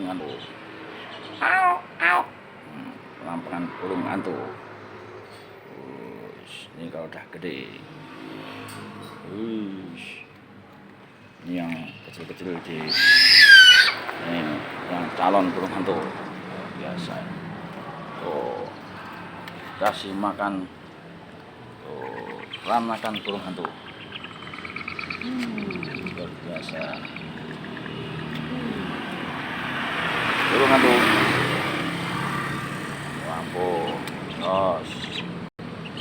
hantu. Au, au. Pelampangan burung hantu. Ini kalau udah gede. Ini yang kecil-kecil di ini yang calon burung hantu biasa. Kasih makan makan burung hantu. Luar biasa. Burung hantu. Lampu. Terus